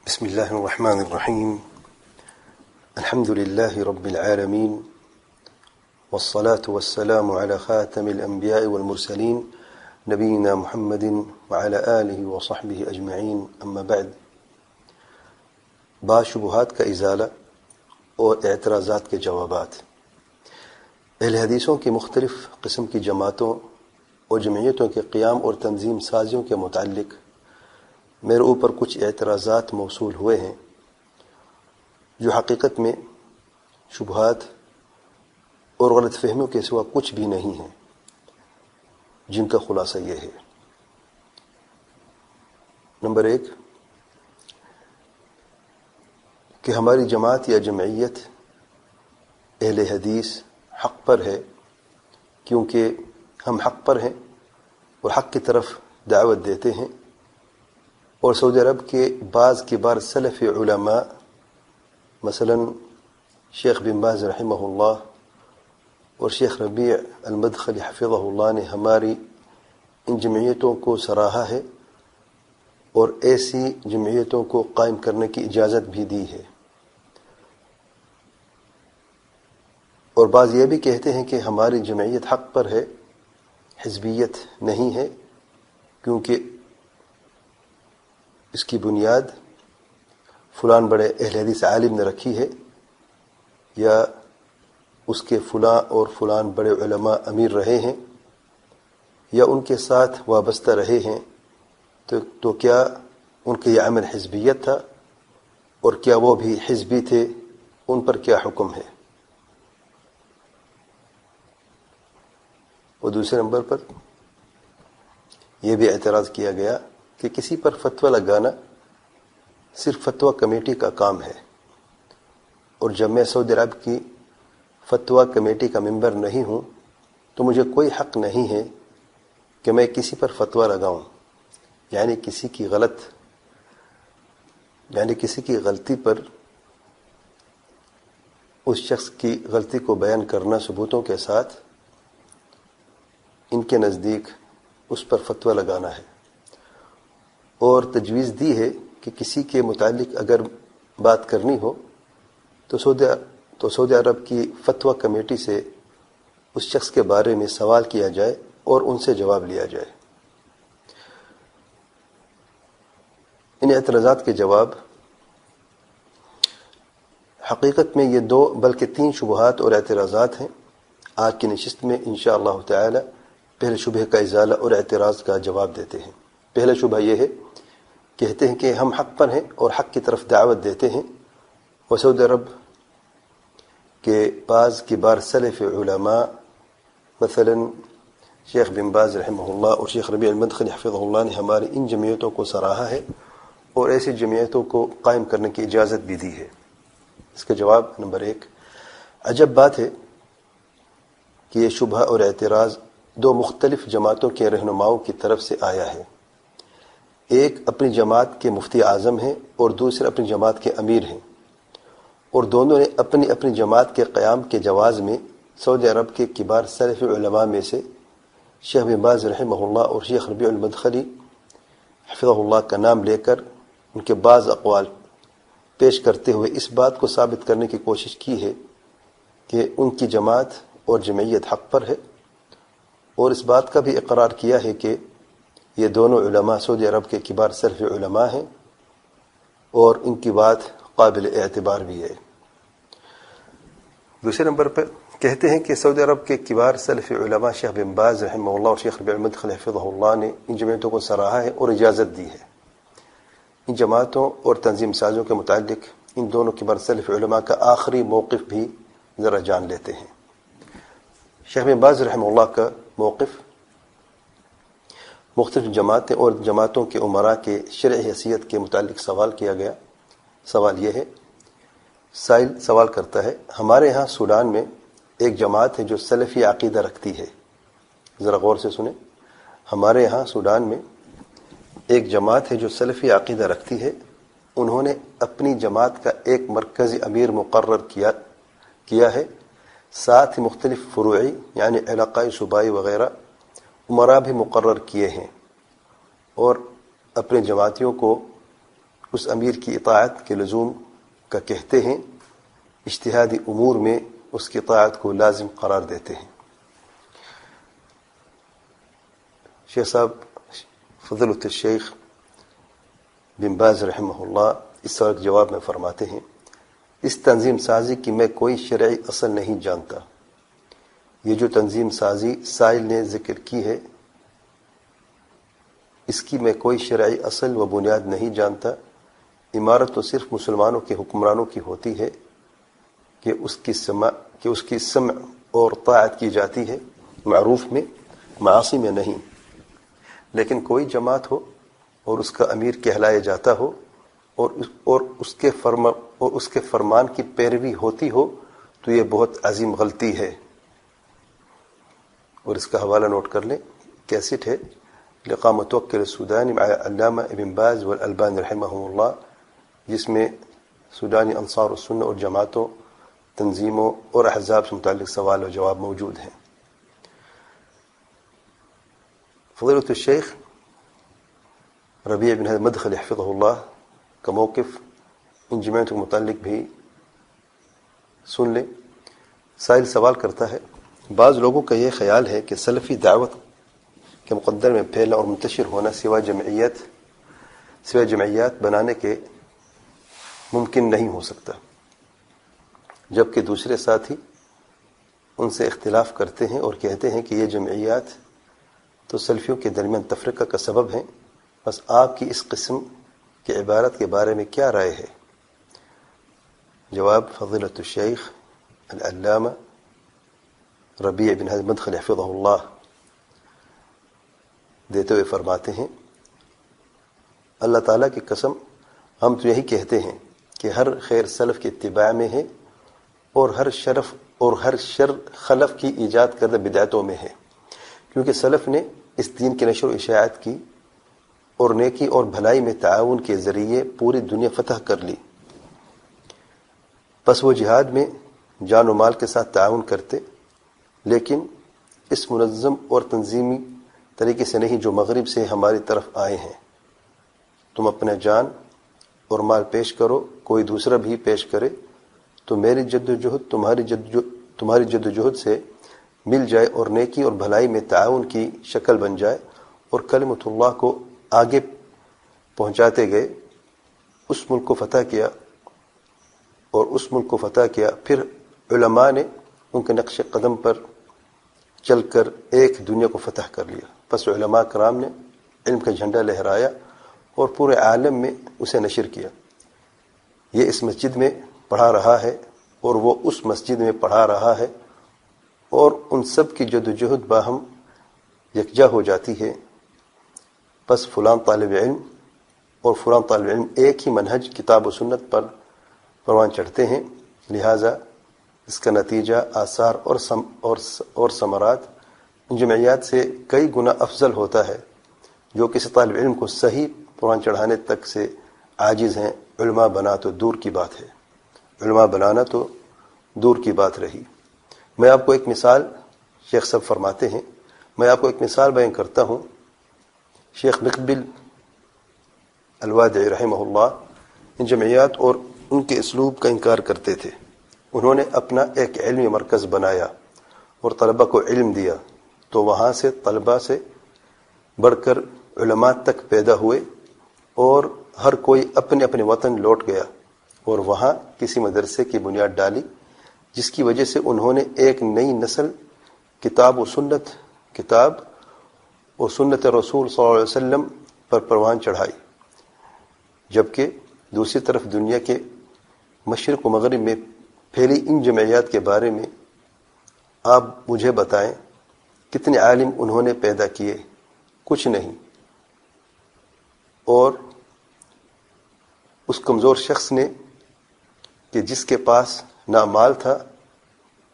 بسم الله الرحمن الرحيم. الحمد لله رب العالمين، والصلاة والسلام على خاتم الأنبياء والمرسلين نبينا محمد وعلى آله وصحبه أجمعين، أما بعد. بعض شبہات کا ازالہ اور اعتراضات کے جوابات. اہل حدیثوں کی مختلف قسم کی جماعتوں اور جمعیتوں کے قیام اور تنظیم سازیوں کے متعلق میرے اوپر کچھ اعتراضات موصول ہوئے ہیں جو حقیقت میں شبہات اور غلط فہمیوں کے سوا کچھ بھی نہیں ہیں، جن کا خلاصہ یہ ہے. نمبر 1 کہ ہماری جماعت یا جمعیت اہل حدیث حق پر ہے، کیونکہ ہم حق پر ہیں اور حق کی طرف دعوت دیتے ہیں. اور سعودی عرب کے بعض کبار سلف علماء مثلا شیخ بن باز رحمہ اللہ اور شیخ ربیع المدخلی حفظہ اللہ نے ہماری ان جمعیتوں کو سراہا ہے اور ایسی جمعیتوں کو قائم کرنے کی اجازت بھی دی ہے. اور بعض یہ بھی کہتے ہیں کہ ہماری جمعیت حق پر ہے، حزبیت نہیں ہے، کیونکہ اس کی بنیاد فلان بڑے اہل حدیث عالم نے رکھی ہے، یا اس کے فلاں اور فلان بڑے علماء امیر رہے ہیں، یا ان کے ساتھ وابستہ رہے ہیں. تو کیا ان کا یہ عمل حزبیت تھا؟ اور کیا وہ بھی حزبی تھے؟ ان پر کیا حکم ہے؟ اور دوسرے نمبر پر یہ بھی اعتراض کیا گیا کہ کسی پر فتویٰ لگانا صرف فتویٰ کمیٹی کا کام ہے، اور جب میں سعودی عرب کی فتویٰ کمیٹی کا ممبر نہیں ہوں تو مجھے کوئی حق نہیں ہے کہ میں کسی پر فتویٰ لگاؤں. یعنی کسی کی غلطی پر اس شخص کی غلطی کو بیان کرنا ثبوتوں کے ساتھ ان کے نزدیک اس پر فتویٰ لگانا ہے. اور تجویز دی ہے کہ کسی کے متعلق اگر بات کرنی ہو تو سعودی عرب کی فتویٰ کمیٹی سے اس شخص کے بارے میں سوال کیا جائے اور ان سے جواب لیا جائے. ان اعتراضات کے جواب: حقیقت میں یہ 2 بلکہ 3 شبہات اور اعتراضات ہیں. آج کی نشست میں انشاءاللہ تعالی پہلے شبہ کا ازالہ اور اعتراض کا جواب دیتے ہیں. پہلا شبہ یہ ہے، کہتے ہیں کہ ہم حق پر ہیں اور حق کی طرف دعوت دیتے ہیں، اور سعودی عرب کے بعض کبار سلف علماء مثلا شیخ بن باز رحمہ اللہ اور شیخ ربیع المدخلی حفظہ اللہ نے ہماری ان جمعیتوں کو سراہا ہے اور ایسی جمعیتوں کو قائم کرنے کی اجازت بھی دی ہے. اس کا جواب: نمبر 1 عجب بات ہے کہ یہ شبہ اور اعتراض 2 مختلف جماعتوں کے رہنماؤں کی طرف سے آیا ہے. ایک اپنی جماعت کے مفتی اعظم ہیں اور دوسرے اپنی جماعت کے امیر ہیں، اور دونوں نے اپنی اپنی جماعت کے قیام کے جواز میں سعودی عرب کے کبار سلف علماء میں سے شیخ بن باز رحمہ اللہ اور شیخ ربیع المدخلی حفظہ اللہ کا نام لے کر ان کے بعض اقوال پیش کرتے ہوئے اس بات کو ثابت کرنے کی کوشش کی ہے کہ ان کی جماعت اور جمعیت حق پر ہے، اور اس بات کا بھی اقرار کیا ہے کہ یہ دونوں علماء سعودی عرب کے کبار سلف علماء ہیں اور ان کی بات قابل اعتبار بھی ہے. دوسرے نمبر پر کہتے ہیں کہ سعودی عرب کے کبار سلف علماء شیخ بن باز رحمہ اللہ اور شیخ ربیع المدخلی حفظہ اللہ نے ان جمعیتوں کو سراہا ہے اور اجازت دی ہے. ان جماعتوں اور تنظیم سازوں کے متعلق ان دونوں کبار سلف علماء کا آخری موقف بھی ذرا جان لیتے ہیں. شیخ بن باز رحمہ اللہ کا موقف: مختلف جماعتیں اور جماعتوں کے عمراء کے شرعی حیثیت کے متعلق سوال کیا گیا. سوال یہ ہے، سائل سوال کرتا ہے، ہمارے ہاں سوڈان میں ایک جماعت ہے جو سلفی عقیدہ رکھتی ہے. ذرا غور سے سنیں. ہمارے ہاں سوڈان میں ایک جماعت ہے جو سلفی عقیدہ رکھتی ہے. انہوں نے اپنی جماعت کا ایک مرکزی امیر مقرر کیا ہے، ساتھ ہی مختلف فروعی یعنی علاقائی صوبائی وغیرہ عمراء بھی مقرر کیے ہیں، اور اپنے جماعتیوں کو اس امیر کی اطاعت کے لزوم کا کہتے ہیں، اجتہادی امور میں اس کی اطاعت کو لازم قرار دیتے ہیں۔ شیخ صاحب فضیلۃ الشیخ بن باز رحمہ اللہ اس سوال کے جواب میں فرماتے ہیں، اس تنظیم سازی کی میں کوئی شرعی اصل نہیں جانتا۔ یہ جو تنظیم سازی سائل نے ذکر کی ہے، اس کی میں کوئی شرعی اصل و بنیاد نہیں جانتا۔ امارت تو صرف مسلمانوں کے حکمرانوں کی ہوتی ہے کہ اس کی سمع اور طاعت کی جاتی ہے، معروف میں، معاصی میں نہیں۔ لیکن کوئی جماعت ہو اور اس کا امیر کہلایا جاتا ہو اور اس کے فرمان کی پیروی ہوتی ہو تو یہ بہت عظیم غلطی ہے۔ اور اس کا حوالہ نوٹ کر لیں، کیسٹ ہے لقاء متوکل السودانی مع علامہ ابن باز والالبانی رحمہ اللہ، جس میں سودانی انصار السنہ اور جماعتوں، تنظیموں اور احزاب سے متعلق سوال و جواب موجود ہیں۔ فضیلۃ الشیخ ربیع بن ہادی مدخلی حفظہ اللہ کا موقف ان جماعتوں کے متعلق بھی سن لیں۔ سائل سوال کرتا ہے، بعض لوگوں کا یہ خیال ہے کہ سلفی دعوت کے مقدر میں پھیلنا اور منتشر ہونا سوائے جمعیات بنانے کے ممکن نہیں ہو سکتا، جبکہ دوسرے ساتھی ان سے اختلاف کرتے ہیں اور کہتے ہیں کہ یہ جمعیات تو سلفیوں کے درمیان تفرقہ کا سبب ہیں۔ بس آپ کی اس قسم کی عبارت کے بارے میں کیا رائے ہے؟ جواب فضیلۃ الشیخ العلامہ ربیع بن ہادی مدخلی حفظہ اللہ دیتے ہوئے فرماتے ہیں، اللہ تعالیٰ کی قسم، ہم تو یہی کہتے ہیں کہ ہر خیر سلف کی اتباع میں ہے اور ہر شر خلف کی ایجاد کردہ بدعتوں میں ہے، کیونکہ سلف نے اس دین کی نشر و اشاعت کی اور نیکی اور بھلائی میں تعاون کے ذریعے پوری دنیا فتح کر لی۔ پس وہ جہاد میں جان و مال کے ساتھ تعاون کرتے، لیکن اس منظم اور تنظیمی طریقے سے نہیں جو مغرب سے ہماری طرف آئے ہیں۔ تم اپنا جان اور مال پیش کرو، کوئی دوسرا بھی پیش کرے تو میری جد و جہد تمہاری جد و جہد سے مل جائے اور نیکی اور بھلائی میں تعاون کی شکل بن جائے، اور کلمۃ اللہ کو آگے پہنچاتے گئے، اس ملک کو فتح کیا، پھر علماء نے ان کے نقش قدم پر چل کر ایک دنیا کو فتح کر لیا۔ پس علماء کرام نے علم کا جھنڈا لہرایا اور پورے عالم میں اسے نشر کیا۔ یہ اس مسجد میں پڑھا رہا ہے اور وہ اس مسجد میں پڑھا رہا ہے، اور ان سب کی جد و جہد باہم یکجا ہو جاتی ہے۔ پس فلان طالب علم اور فلان طالب علم ایک ہی منہج کتاب و سنت پر پروان چڑھتے ہیں، لہٰذا اس کا نتیجہ، آثار اور ثمرات ان جمعیات سے کئی گنا افضل ہوتا ہے جو کسی طالب علم کو صحیح پروان چڑھانے تک سے عاجز ہیں۔ علماء بنانا تو دور کی بات رہی۔ میں آپ کو ایک مثال، شیخ صاحب فرماتے ہیں، میں آپ کو ایک مثال بیان کرتا ہوں۔ شیخ مقبل الوادعی رحمہ اللہ ان جمعیات اور ان کے اسلوب کا انکار کرتے تھے۔ انہوں نے اپنا ایک علمی مرکز بنایا اور طلبہ کو علم دیا، تو وہاں سے طلبہ سے بڑھ کر علماء تک پیدا ہوئے، اور ہر کوئی اپنے اپنے وطن لوٹ گیا اور وہاں کسی مدرسے کی بنیاد ڈالی، جس کی وجہ سے انہوں نے ایک نئی نسل کتاب و سنت رسول صلی اللہ علیہ وسلم پر پروان چڑھائی۔ جبکہ دوسری طرف دنیا کے مشرق و مغرب میں پھیلی ان جمعیات کے بارے میں آپ مجھے بتائیں، کتنے عالم انہوں نے پیدا کیے؟ کچھ نہیں۔ اور اس کمزور شخص نے کہ جس کے پاس نہ مال تھا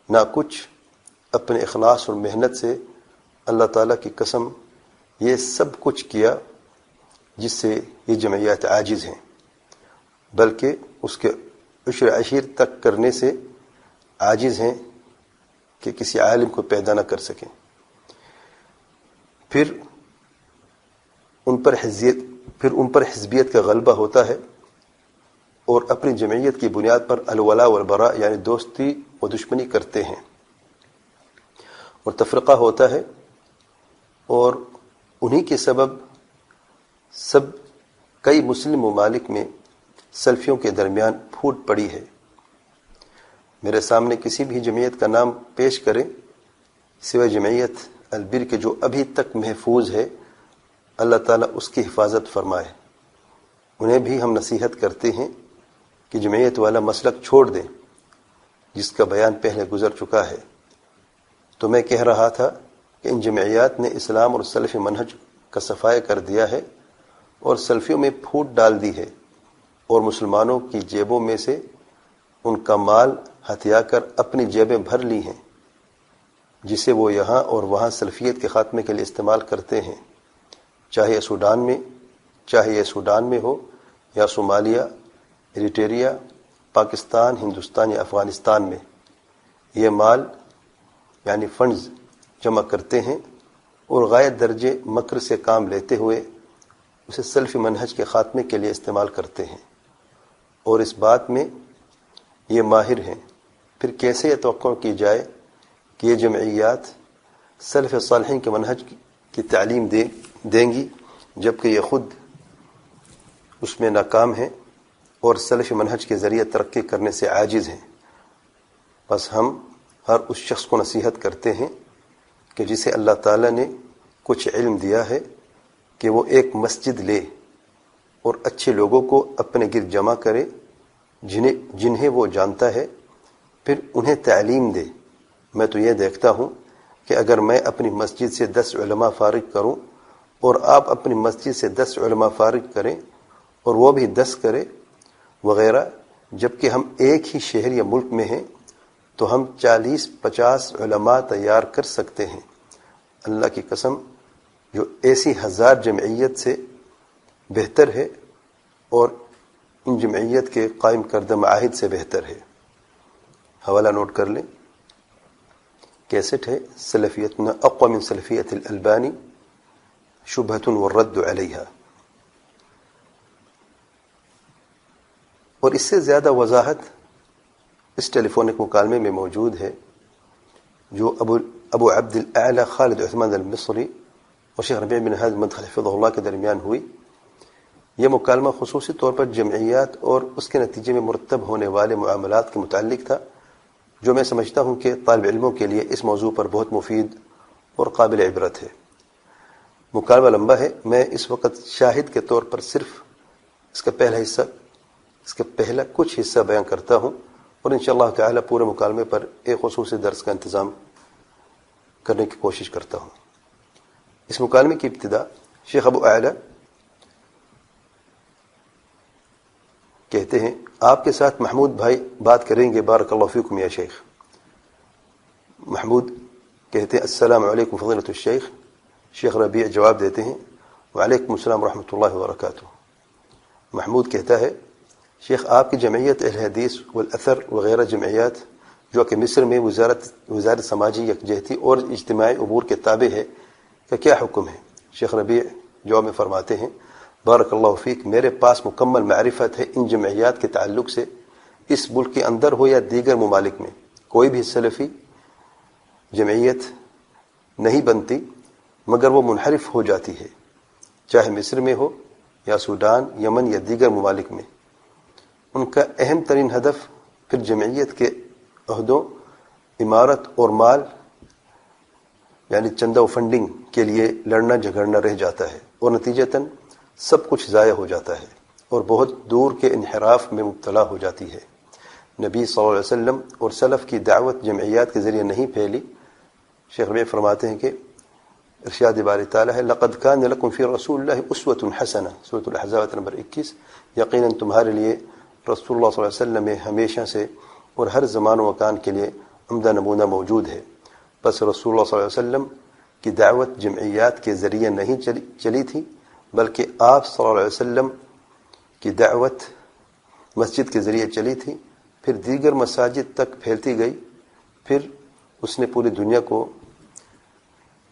نہ کچھ، اپنے اخلاص اور محنت سے اللہ تعالیٰ کی قسم یہ سب کچھ کیا جس سے یہ جمعیات عاجز ہیں، بلکہ اس کے عشر عشیر تک کرنے سے عاجز ہیں کہ کسی عالم کو پیدا نہ کر سکیں۔ پھر ان پر حزبیت کا غلبہ ہوتا ہے اور اپنی جمعیت کی بنیاد پر الولاء والبراء یعنی دوستی و دشمنی کرتے ہیں اور تفرقہ ہوتا ہے، اور انہی کے سبب کئی مسلم ممالک میں سلفیوں کے درمیان پھوٹ پڑی ہے۔ میرے سامنے کسی بھی جمعیت کا نام پیش کریں سوائے جمعیت البر کے جو ابھی تک محفوظ ہے، اللہ تعالیٰ اس کی حفاظت فرمائے۔ انہیں بھی ہم نصیحت کرتے ہیں کہ جمعیت والا مسلک چھوڑ دیں، جس کا بیان پہلے گزر چکا ہے۔ تو میں کہہ رہا تھا کہ ان جمعیات نے اسلام اور سلفی منہج کا صفایا کر دیا ہے اور سلفیوں میں پھوٹ ڈال دی ہے، اور مسلمانوں کی جیبوں میں سے ان کا مال ہتھیا کر اپنی جیبیں بھر لی ہیں، جسے وہ یہاں اور وہاں سلفیت کے خاتمے کے لیے استعمال کرتے ہیں، چاہے یہ سوڈان میں ہو یا صومالیہ، ایریٹریا، پاکستان، ہندوستان یا افغانستان میں۔ یہ مال یعنی فنڈز جمع کرتے ہیں اور غایت درجے مکر سے کام لیتے ہوئے اسے سلفی منہج کے خاتمے کے لیے استعمال کرتے ہیں، اور اس بات میں یہ ماہر ہیں۔ پھر کیسے یہ توقع کی جائے کہ یہ جمعیات سلف صالحین کے منہج کی تعلیم دیں گی، جبکہ یہ خود اس میں ناکام ہیں اور سلف منہج کے ذریعے ترقی کرنے سے عاجز ہیں۔ بس ہم ہر اس شخص کو نصیحت کرتے ہیں کہ جسے اللہ تعالیٰ نے کچھ علم دیا ہے کہ وہ ایک مسجد لے اور اچھے لوگوں کو اپنے گرد جمع کرے جنہیں وہ جانتا ہے، پھر انہیں تعلیم دے۔ میں تو یہ دیکھتا ہوں کہ اگر میں اپنی مسجد سے 10 علماء فارغ کروں اور آپ اپنی مسجد سے 10 علماء فارغ کریں اور وہ بھی 10 کرے وغیرہ، جبکہ ہم ایک ہی شہر یا ملک میں ہیں، تو ہم 40-50 علماء تیار کر سکتے ہیں۔ اللہ کی قسم، جو ایسی 1000 جمعیت سے بہتر ہے اور ان جمعیت کے قائم کردہ معاہد سے بہتر ہے۔ حوالہ نوٹ کر لیں، کیسٹ ہے سلفیتنا اقوى من سلفیت الالبانی شبہۃ والرد علیہا۔ اور اس سے زیادہ وضاحت اس ٹیلی فونک مکالمے میں موجود ہے جو ابو عبد الاعلی خالد عثمان المصری اور شیخ ربیع بن ہادی المدخلی حفظہ اللہ کے درمیان ہوئی۔ یہ مکالمہ خصوصی طور پر جمعیات اور اس کے نتیجے میں مرتب ہونے والے معاملات کے متعلق تھا، جو میں سمجھتا ہوں کہ طالب علموں کے لیے اس موضوع پر بہت مفید اور قابل عبرت ہے۔ مکالمہ لمبا ہے، میں اس وقت شاہد کے طور پر صرف اس کا پہلا کچھ حصہ بیان کرتا ہوں، اور انشاءاللہ تعالی پورے مکالمے پر ایک خصوصی درس کا انتظام کرنے کی کوشش کرتا ہوں۔ اس مکالمے کی ابتدا شیخ ابو اعلی کہتے ہیں، آپ کے ساتھ محمود بھائی بات کریں گے، بارک اللہ فیکم یا شیخ۔ محمود کہتے ہیں، السلام علیکم فضیلۃ الشیخ۔ شیخ ربیع جواب دیتے ہیں، وعلیکم السلام ورحمۃ اللہ وبرکاتہ۔ محمود کہتا ہے، شیخ آپ کی جمعیت اہل حدیث والاثر وغیرہ جمعیات جو کہ مصر میں وزارت سماجی یکجہتی اور اجتماعی امور کے تابع ہے کا کیا حکم ہے؟ شیخ ربیع جواب میں فرماتے ہیں، بارک اللہ فیک، میرے پاس مکمل معرفت ہے ان جمعیات کے تعلق سے۔ اس ملک کے اندر ہو یا دیگر ممالک میں کوئی بھی سلفی جمعیت نہیں بنتی مگر وہ منحرف ہو جاتی ہے، چاہے مصر میں ہو یا سوڈان، یمن یا دیگر ممالک میں۔ ان کا اہم ترین ہدف پھر جمعیت کے عہدوں، عمارت اور مال یعنی چندہ و فنڈنگ کے لیے لڑنا جھگڑنا رہ جاتا ہے، اور نتیجتاً سب کچھ ضائع ہو جاتا ہے اور بہت دور کے انحراف میں مبتلا ہو جاتی ہے۔ نبی صلی اللہ علیہ وسلم اور سلف کی دعوت جمعیات کے ذریعے نہیں پھیلی۔ شیخ ربیع فرماتے ہیں کہ ارشاد باری تعالیٰ ہے، لقد کان لکم فی رسول اللہ اسوۃ حسنہ، سورۃ الاحزاب نمبر 21، یقیناً تمہارے لیے رسول اللہ صلی اللہ علیہ وسلم میں ہمیشہ سے اور ہر زمان و مکان کے لیے عمدہ نمونہ موجود ہے۔ بس رسول اللہ صلی اللہ علیہ وسلم کی دعوت جمعیات کے ذریعے نہیں چلی تھی، بلکہ آپ صلی اللہ علیہ وسلم کی دعوت مسجد کے ذریعے چلی تھی، پھر دیگر مساجد تک پھیلتی گئی، پھر اس نے پوری دنیا کو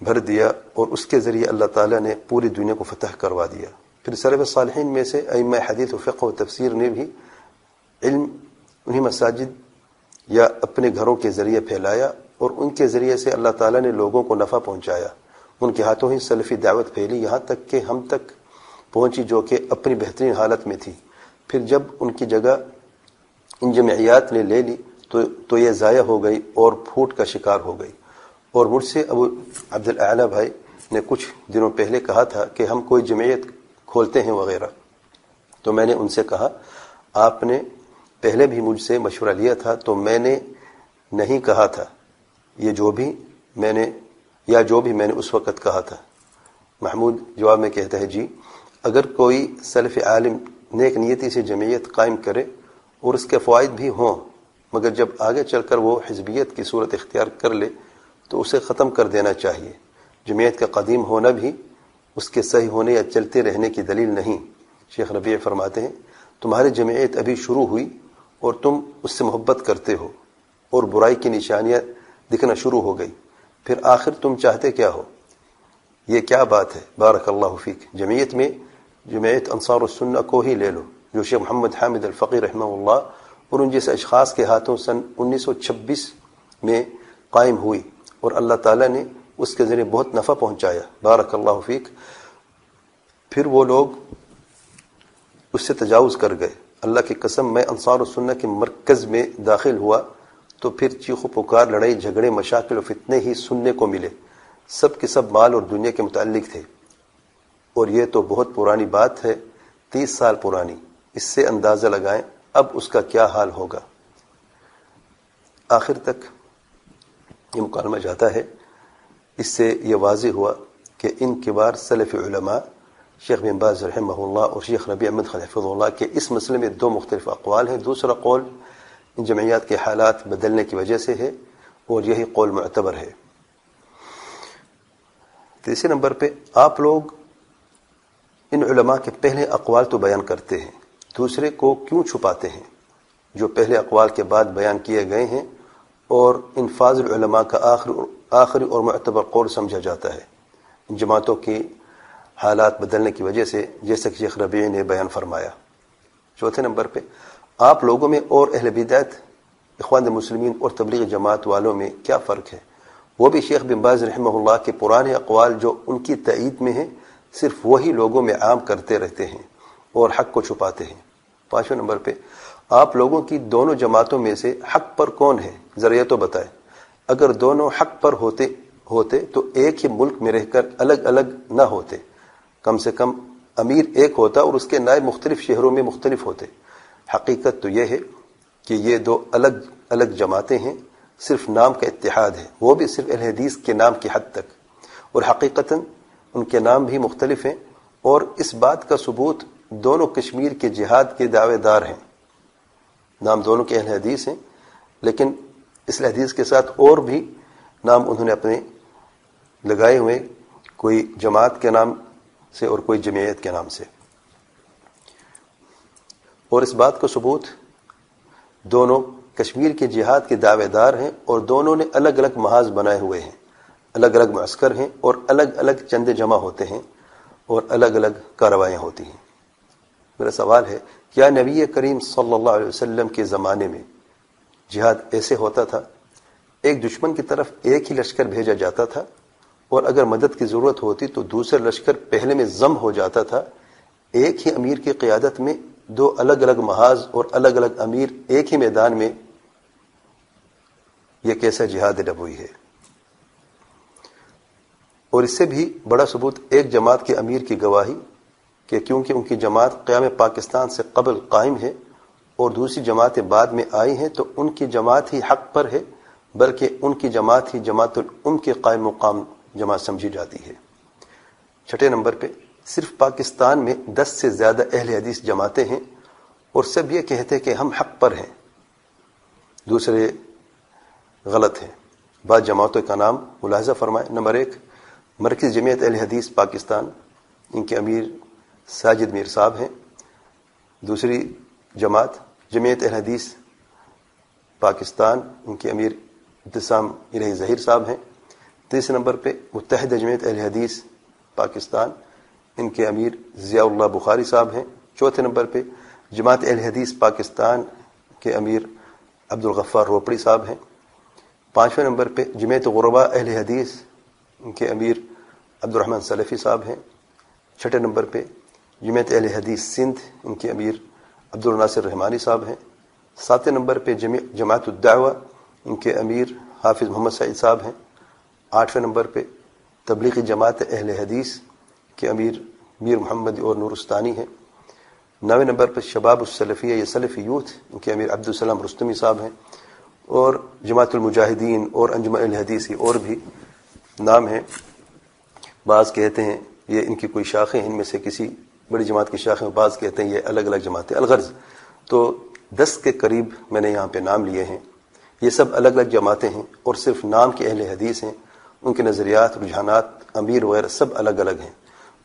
بھر دیا اور اس کے ذریعے اللہ تعالیٰ نے پوری دنیا کو فتح کروا دیا۔ پھر سلف صالحین میں سے ائمہ حدیث و فقہ و تفسیر نے بھی علم انہیں مساجد یا اپنے گھروں کے ذریعے پھیلایا اور ان کے ذریعے سے اللہ تعالیٰ نے لوگوں کو نفع پہنچایا. ان کے ہاتھوں ہی سلفی دعوت پھیلی یہاں تک کہ ہم تک پہنچی جو کہ اپنی بہترین حالت میں تھی. پھر جب ان کی جگہ ان جمعیات نے لے لی تو یہ ضائع ہو گئی اور پھوٹ کا شکار ہو گئی. اور مجھ سے ابو عبد الاعلی بھائی نے کچھ دنوں پہلے کہا تھا کہ ہم کوئی جمعیت کھولتے ہیں وغیرہ. تو میں نے ان سے کہا آپ نے پہلے بھی مجھ سے مشورہ لیا تھا تو میں نے نہیں کہا تھا یہ جو بھی میں نے اس وقت کہا تھا. محمود جواب میں کہتا ہے جی اگر کوئی سلف عالم نیک نیتی سے جمعیت قائم کرے اور اس کے فوائد بھی ہوں مگر جب آگے چل کر وہ حزبیت کی صورت اختیار کر لے تو اسے ختم کر دینا چاہیے. جمعیت کا قدیم ہونا بھی اس کے صحیح ہونے یا چلتے رہنے کی دلیل نہیں. شیخ ربیع فرماتے ہیں تمہاری جمعیت ابھی شروع ہوئی اور تم اس سے محبت کرتے ہو اور برائی کی نشانیاں دکھنا شروع ہو گئی پھر آخر تم چاہتے کیا ہو؟ یہ کیا بات ہے؟ بارک اللہ فیک. جمعیت انصار السنہ کو ہی لے لو جو شیخ محمد حامد الفقی رحمہ اللہ اور ان جیسے اشخاص کے ہاتھوں سن 1926 میں قائم ہوئی اور اللہ تعالیٰ نے اس کے ذریعے بہت نفع پہنچایا. بارک اللہ فیک. پھر وہ لوگ اس سے تجاوز کر گئے. اللہ کی قسم میں انصار السنہ کے مرکز میں داخل ہوا تو پھر چیخ و پکار لڑائی جھگڑے مشاکل و فتنے ہی سننے کو ملے. سب کے سب مال اور دنیا کے متعلق تھے اور یہ تو بہت پرانی بات ہے 30 سال پرانی. اس سے اندازہ لگائیں اب اس کا کیا حال ہوگا. آخر تک یہ مکالمہ جاتا ہے. اس سے یہ واضح ہوا کہ ان کبار سلف علماء شیخ بن باز رحمہ اللہ اور شیخ ربیع احمد خان حفظہ اللہ کے اس مسئلے میں 2 مختلف اقوال ہیں. دوسرا قول ان جمعیات کے حالات بدلنے کی وجہ سے ہے اور یہی قول معتبر ہے. تیسرے نمبر پہ آپ لوگ ان علماء کے پہلے اقوال تو بیان کرتے ہیں دوسرے کو کیوں چھپاتے ہیں جو پہلے اقوال کے بعد بیان کیے گئے ہیں اور ان فاضل علماء کا آخری اور معتبر قول سمجھا جاتا ہے ان جماعتوں کی حالات بدلنے کی وجہ سے جیسا کہ شیخ ربیع نے بیان فرمایا. چوتھے نمبر پہ آپ لوگوں میں اور اہل بدعت اخوان المسلمین اور تبلیغ جماعت والوں میں کیا فرق ہے؟ وہ بھی شیخ بن باز رحمہ اللہ کے پرانے اقوال جو ان کی تائید میں ہیں صرف وہی لوگوں میں عام کرتے رہتے ہیں اور حق کو چھپاتے ہیں. 5ویں نمبر پہ آپ لوگوں کی دونوں جماعتوں میں سے حق پر کون ہے ذرا یہ تو بتائیں. اگر دونوں حق پر ہوتے تو ایک ہی ملک میں رہ کر الگ الگ نہ ہوتے. کم سے کم امیر ایک ہوتا اور اس کے نائب مختلف شہروں میں مختلف ہوتے. حقیقت تو یہ ہے کہ یہ 2 الگ الگ جماعتیں ہیں صرف نام کا اتحاد ہے وہ بھی صرف اہل حدیث کے نام کی حد تک اور حقیقتاً ان کے نام بھی مختلف ہیں اور اس بات کا ثبوت دونوں کشمیر کے جہاد کے دعوے دار ہیں. نام دونوں کے اہل حدیث ہیں لیکن اس حدیث کے ساتھ اور بھی نام انہوں نے اپنے لگائے ہوئے کوئی جماعت کے نام سے اور کوئی جمعیت کے نام سے. اور اس بات کا ثبوت دونوں کشمیر کے جہاد کے دعوے دار ہیں اور دونوں نے الگ الگ محاذ بنائے ہوئے ہیں الگ الگ معسکر ہیں اور الگ الگ چندے جمع ہوتے ہیں اور الگ الگ کارروائیاں ہوتی ہیں. میرا سوال ہے کیا نبی کریم صلی اللہ علیہ وسلم کے زمانے میں جہاد ایسے ہوتا تھا ایک دشمن کی طرف ایک ہی لشکر بھیجا جاتا تھا اور اگر مدد کی ضرورت ہوتی تو دوسرا لشکر پہلے میں ضم ہو جاتا تھا ایک ہی امیر کی قیادت میں 2 الگ الگ محاذ اور الگ الگ امیر ایک ہی میدان میں؟ یہ کیسا جہاد نبوی ہے؟ اور اس سے بھی بڑا ثبوت ایک جماعت کے امیر کی گواہی کہ کیونکہ ان کی جماعت قیام پاکستان سے قبل قائم ہے اور دوسری جماعتیں بعد میں آئی ہیں تو ان کی جماعت ہی حق پر ہے بلکہ ان کی جماعت ہی جماعت الام کے قائم مقام جماعت سمجھی جاتی ہے. 6 نمبر پہ صرف پاکستان میں 10 سے زیادہ اہل حدیث جماعتیں ہیں اور سب یہ کہتے کہ ہم حق پر ہیں دوسرے غلط ہیں. بعض جماعتوں کا نام ملاحظہ فرمائیں. نمبر 1 مرکز جمعیت اہل حدیث پاکستان ان کے امیر ساجد میر صاحب ہیں. دوسری جماعت جمعیت اہل حدیث پاکستان ان کے امیر ابتسام الہی ظہیر صاحب ہیں. تیسرے نمبر پہ متحدہ جمعیت اہل حدیث پاکستان ان کے امیر ضیاء اللہ بخاری صاحب ہیں. چوتھے نمبر پہ جماعت اہل حدیث پاکستان کے امیر عبدالغفار روپڑی صاحب ہیں. 5ویں نمبر پہ جمعیت غرباء اہل حدیث کے امیر عبدالرحمن سلفی صاحب ہیں. 6 نمبر پہ جمعیت اہل حدیث سندھ، ان کے امیر عبدالناصر رحمانی صاحب ہیں. 7 نمبر پہ جماعت الدعوہ، ان کے امیر حافظ محمد سعید صاحب ہیں. 8ویں نمبر پہ تبلیغی جماعت اہل حدیث کے امیر میر محمد اور نورستانی ہیں. 9ویں نمبر پر شباب السلفیہ یا سلفی یوتھ، ان کے امیر عبدالسلام رستمی صاحب ہیں. اور جماعت المجاہدین اور انجمن اہل حدیث کی اور بھی نام ہیں. بعض کہتے ہیں یہ ان کی کوئی شاخیں ہیں، ان میں سے کسی بڑی جماعت کی شاخیں، بعض کہتے ہیں یہ الگ الگ جماعتیں. الغرض تو 10 کے قریب میں نے یہاں پہ نام لیے ہیں. یہ سب الگ الگ جماعتیں ہیں اور صرف نام کے اہل حدیث ہیں. ان کے نظریات، رجحانات، امیر وغیرہ سب الگ الگ ہیں.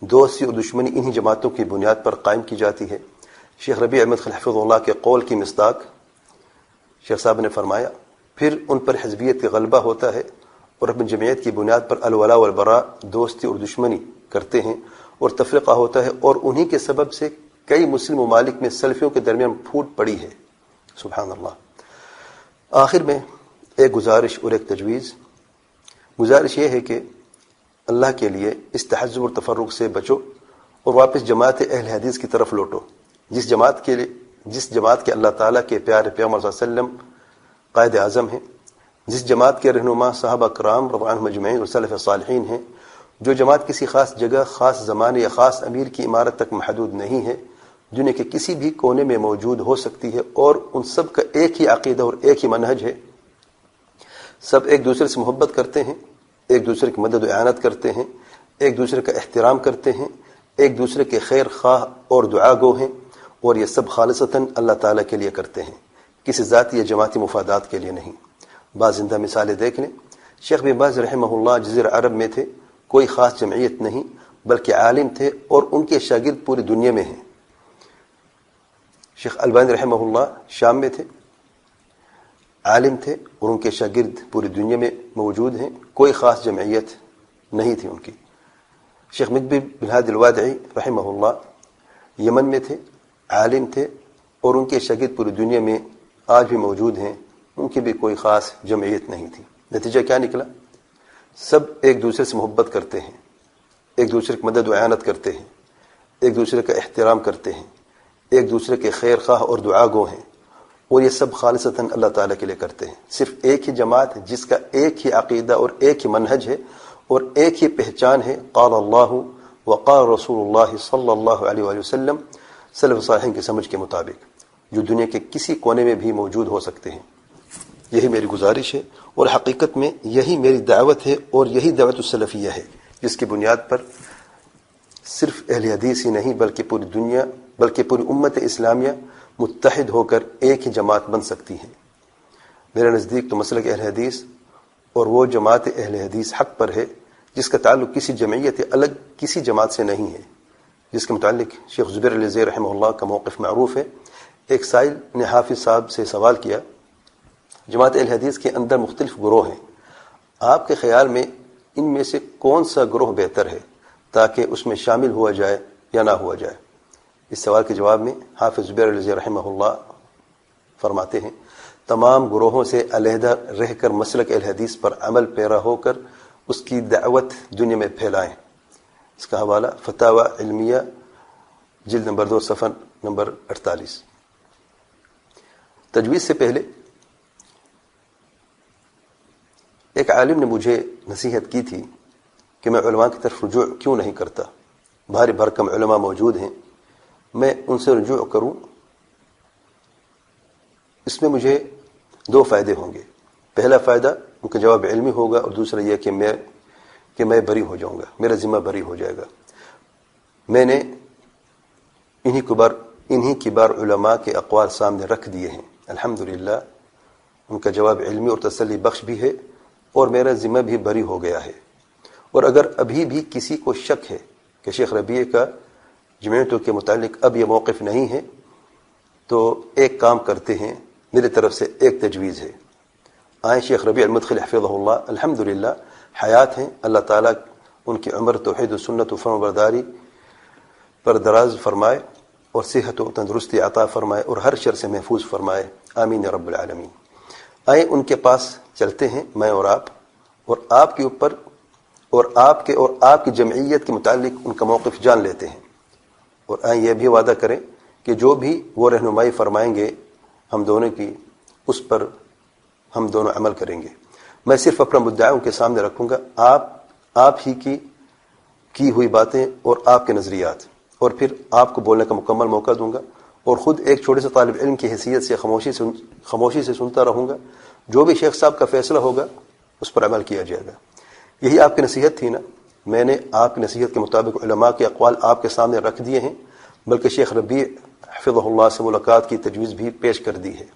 دوستی اور دشمنی انہی جماعتوں کی بنیاد پر قائم کی جاتی ہے. شیخ ربیع احمد خلف حفظہ اللہ کے قول کی مصداق شیخ صاحب نے فرمایا، پھر ان پر حزبیت کا غلبہ ہوتا ہے اور اپنی جمعیت کی بنیاد پر الولاء والبراء، دوستی اور دشمنی کرتے ہیں اور تفرقہ ہوتا ہے، اور انہی کے سبب سے کئی مسلم ممالک میں سلفیوں کے درمیان پھوٹ پڑی ہے. سبحان اللہ. آخر میں ایک گزارش اور ایک تجویز. گزارش یہ ہے کہ اللہ کے لیے اس تحزب اور تفرق سے بچو اور واپس جماعت اہل حدیث کی طرف لوٹو، جس جماعت کے اللہ تعالیٰ کے پیارے پیغمبر صلی اللہ علیہ وسلم قائد اعظم ہیں، جس جماعت کے رہنما صحابہ کرام رضی اللہ عنہم اجمعین اور سلف صالحین ہیں، جو جماعت کسی خاص جگہ، خاص زمانے یا خاص امیر کی عمارت تک محدود نہیں ہے، دنیا کے کسی بھی کونے میں موجود ہو سکتی ہے، اور ان سب کا ایک ہی عقیدہ اور ایک ہی منہج ہے. سب ایک دوسرے سے محبت کرتے ہیں، ایک دوسرے کی مدد و اعانت کرتے ہیں، ایک دوسرے کا احترام کرتے ہیں، ایک دوسرے کے خیر خواہ اور دعا گو ہیں، اور یہ سب خالصتاً اللہ تعالیٰ کے لیے کرتے ہیں، کسی ذاتی یا جماعتی مفادات کے لیے نہیں. بعض زندہ مثالیں دیکھ لیں. شیخ بن باز رحمہ اللہ جزیرہ عرب میں تھے، کوئی خاص جمعیت نہیں بلکہ عالم تھے اور ان کے شاگرد پوری دنیا میں ہیں. شیخ البانی رحمہ اللہ شام میں تھے، عالم تھے اور ان کے شاگرد پوری دنیا میں موجود ہیں، کوئی خاص جمعیت نہیں تھی ان کی. شیخ مقبل بن ہادی الوادعی رحمہ اللہ یمن میں تھے، عالم تھے اور ان کے شاگرد پوری دنیا میں آج بھی موجود ہیں، ان کی بھی کوئی خاص جمعیت نہیں تھی. نتیجہ کیا نکلا؟ سب ایک دوسرے سے محبت کرتے ہیں، ایک دوسرے کی مدد و اعانت کرتے ہیں، ایک دوسرے کا احترام کرتے ہیں، ایک دوسرے کے خیر خواہ اور دعا گو ہیں، اور یہ سب خالصتاً اللہ تعالیٰ کے لیے کرتے ہیں. صرف ایک ہی جماعت ہے جس کا ایک ہی عقیدہ اور ایک ہی منہج ہے اور ایک ہی پہچان ہے، قال اللہ وقال رسول اللہ صلی اللہ علیہ وآلہ وسلم، سلف صالحین کی سمجھ کے مطابق، جو دنیا کے کسی کونے میں بھی موجود ہو سکتے ہیں. یہی میری گزارش ہے اور حقیقت میں یہی میری دعوت ہے اور یہی دعوت السلفیہ ہے، جس کی بنیاد پر صرف اہل حدیث ہی نہیں بلکہ پوری دنیا، بلکہ پوری امت اسلامیہ متحد ہو کر ایک ہی جماعت بن سکتی ہے. میرے نزدیک تو مسلک اہل حدیث اور وہ جماعت اہل حدیث حق پر ہے جس کا تعلق کسی جمعیت الگ کسی جماعت سے نہیں ہے، جس کے متعلق شیخ زبیر علی زئی رحمہ اللہ کا موقف معروف ہے. ایک سائل نے حافظ صاحب سے سوال کیا، جماعت اہل حدیث کے اندر مختلف گروہ ہیں، آپ کے خیال میں ان میں سے کون سا گروہ بہتر ہے تاکہ اس میں شامل ہوا جائے یا نہ ہوا جائے؟ اس سوال کے جواب میں حافظ زبیر علی زئی رحمہ اللہ فرماتے ہیں، تمام گروہوں سے علیحدہ رہ کر مسلک اہل حدیث پر عمل پیرا ہو کر اس کی دعوت دنیا میں پھیلائیں. اس کا حوالہ فتاوی علمیہ جلد نمبر 2 صفحہ نمبر 48. تجویز سے پہلے ایک عالم نے مجھے نصیحت کی تھی کہ میں علماء کی طرف رجوع کیوں نہیں کرتا، بھاری بھرکم علماء موجود ہیں، میں ان سے رجوع کروں، اس میں مجھے 2 فائدے ہوں گے. پہلا فائدہ ان کا جواب علمی ہوگا اور دوسرا یہ کہ میں بری ہو جاؤں گا، میرا ذمہ بری ہو جائے گا. میں نے انہی کبار علماء کے اقوال سامنے رکھ دیے ہیں، الحمدللہ ان کا جواب علمی اور تسلی بخش بھی ہے اور میرا ذمہ بھی بری ہو گیا ہے. اور اگر ابھی بھی کسی کو شک ہے کہ شیخ ربیع کا جمعیتوں کے متعلق اب یہ موقف نہیں ہے تو ایک کام کرتے ہیں، میری طرف سے ایک تجویز ہے. آئیں شیخ ربیع المدخلی حفظہ اللہ الحمدللہ حیات ہیں، اللہ تعالیٰ ان کی عمر توحید و سنت و فرمانبرداری پر دراز فرمائے اور صحت و تندرستی عطا فرمائے اور ہر شر سے محفوظ فرمائے، آمین یا رب العالمین۔ آئیں ان کے پاس چلتے ہیں، میں اور آپ کے اوپر اور آپ کی جمعیت کے متعلق ان کا موقف جان لیتے ہیں، اور آئیں یہ بھی وعدہ کریں کہ جو بھی وہ رہنمائی فرمائیں گے ہم دونوں کی، اس پر ہم دونوں عمل کریں گے۔ میں صرف اپنا مدعاؤں کے سامنے رکھوں گا، آپ ہی کی ہوئی باتیں اور آپ کے نظریات، اور پھر آپ کو بولنے کا مکمل موقع دوں گا، اور خود ایک چھوٹے سے طالب علم کی حیثیت سے خاموشی سے سنتا رہوں گا۔ جو بھی شیخ صاحب کا فیصلہ ہوگا اس پر عمل کیا جائے گا۔ یہی آپ کی نصیحت تھی نا، میں نے آپ کی نصیحت کے مطابق علماء کے اقوال آپ کے سامنے رکھ دیے ہیں، بلکہ شیخ ربیع حفظہ اللہ سے ملاقات کی تجویز بھی پیش کر دی ہے۔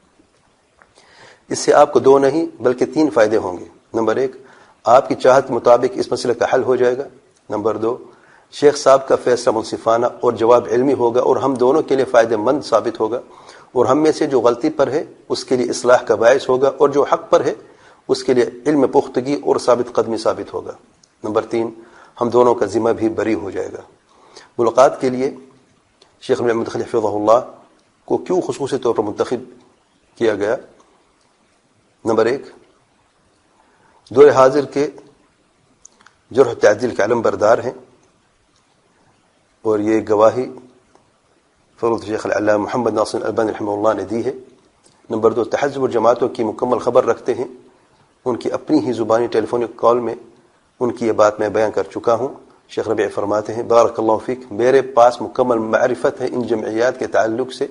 اس سے آپ کو 2 نہیں بلکہ 3 فائدے ہوں گے۔ نمبر 1، آپ کی چاہت کے مطابق اس مسئلے کا حل ہو جائے گا۔ نمبر 2، شیخ صاحب کا فیصلہ منصفانہ اور جواب علمی ہوگا اور ہم دونوں کے لیے فائدہ مند ثابت ہوگا، اور ہم میں سے جو غلطی پر ہے اس کے لیے اصلاح کا باعث ہوگا، اور جو حق پر ہے اس کے لیے علم پختگی اور ثابت قدمی ثابت ہوگا۔ نمبر 3، ہم دونوں کا ذمہ بھی بری ہو جائے گا۔ ملاقات کے لیے شیخ ربیع احمد مدخلی حفظہ اللہ کو کیوں خصوصی طور پر منتخب کیا گیا؟ نمبر 1، دور حاضر کے جرح و تعدیل کے علم بردار ہیں، اور یہ گواہی فضیلت شیخ العلامہ محمد ناصر الالبانی رحمہ اللہ نے دی ہے۔ نمبر 2، تحزب اور جماعتوں کی مکمل خبر رکھتے ہیں، ان کی اپنی ہی زبانی ٹیلی فونک کال میں ان کی یہ بات میں بیان کر چکا ہوں۔ شیخ ربیع فرماتے ہیں، بارک اللہ فیک، میرے پاس مکمل معرفت ہے ان جمعیات کے تعلق سے،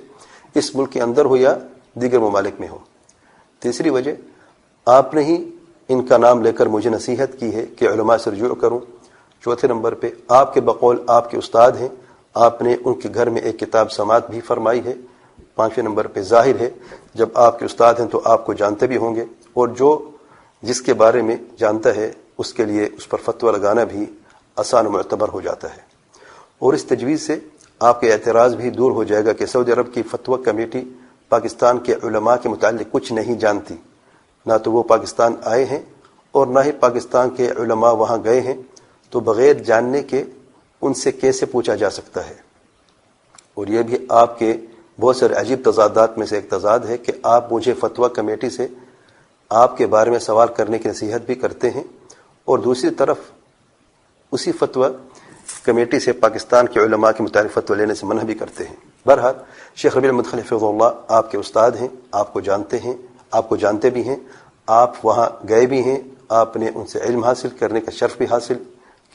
اس ملک کے اندر ہو یا دیگر ممالک میں ہو۔ تیسری وجہ، آپ نے ہی ان کا نام لے کر مجھے نصیحت کی ہے کہ علماء سے رجوع کروں۔ چوتھے نمبر پہ، آپ کے بقول آپ کے استاد ہیں، آپ نے ان کے گھر میں ایک کتاب سماعت بھی فرمائی ہے۔ پانچویں نمبر پہ، ظاہر ہے جب آپ کے استاد ہیں تو آپ کو جانتے بھی ہوں گے، اور جس کے بارے میں جانتا ہے اس کے لیے اس پر فتویٰ لگانا بھی آسان و معتبر ہو جاتا ہے۔ اور اس تجویز سے آپ کے اعتراض بھی دور ہو جائے گا کہ سعودی عرب کی فتویٰ کمیٹی پاکستان کے علماء کے متعلق کچھ نہیں جانتی، نہ تو وہ پاکستان آئے ہیں اور نہ ہی پاکستان کے علماء وہاں گئے ہیں، تو بغیر جاننے کے ان سے کیسے پوچھا جا سکتا ہے؟ اور یہ بھی آپ کے بہت سارے عجیب تضادات میں سے ایک تضاد ہے کہ آپ مجھے فتویٰ کمیٹی سے آپ کے بارے میں سوال کرنے کی نصیحت بھی کرتے ہیں، اور دوسری طرف اسی فتویٰ کمیٹی سے پاکستان کے علماء کے متعلق فتویٰ لینے سے منع بھی کرتے ہیں۔ بہرحال شیخ ربیع احمد مدخلی حفظہ اللہ آپ کے استاد ہیں، آپ کو جانتے ہیں، آپ کو جانتے بھی ہیں، آپ وہاں گئے بھی ہیں، آپ نے ان سے علم حاصل کرنے کا شرف بھی حاصل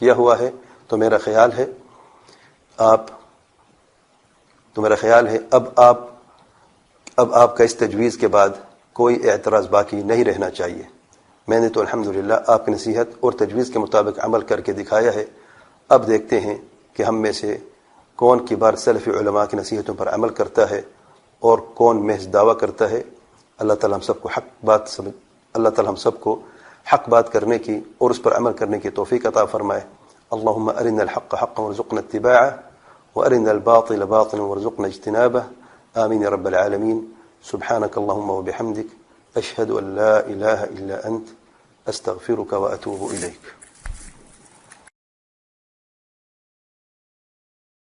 کیا ہوا ہے، تو میرا خیال ہے اب آپ کا اس تجویز کے بعد کوئی اعتراض باقی نہیں رہنا چاہیے۔ میں نے تو الحمدللہ آپ کی نصیحت اور تجویز کے مطابق عمل کر کے دکھایا ہے۔ اب دیکھتے ہیں کہ ہم میں سے کون کبار سلفی علماء کی نصیحتوں پر عمل کرتا ہے اور کون محض دعویٰ کرتا ہے۔ اللہ تعالیٰ ہم سب کو حق بات کرنے کی اور اس پر عمل کرنے کی توفیق عطا فرمائے۔ اللهم أرنا الحق حقا وارزقنا اتباعه وأرنا الباطل باطلا وارزقنا اجتنابه، آمين يا رب العالمين۔ سبحانك اللهم وبحمدك، أشهد أن لا إله إلا أنت، أستغفرك وأتوب إليك۔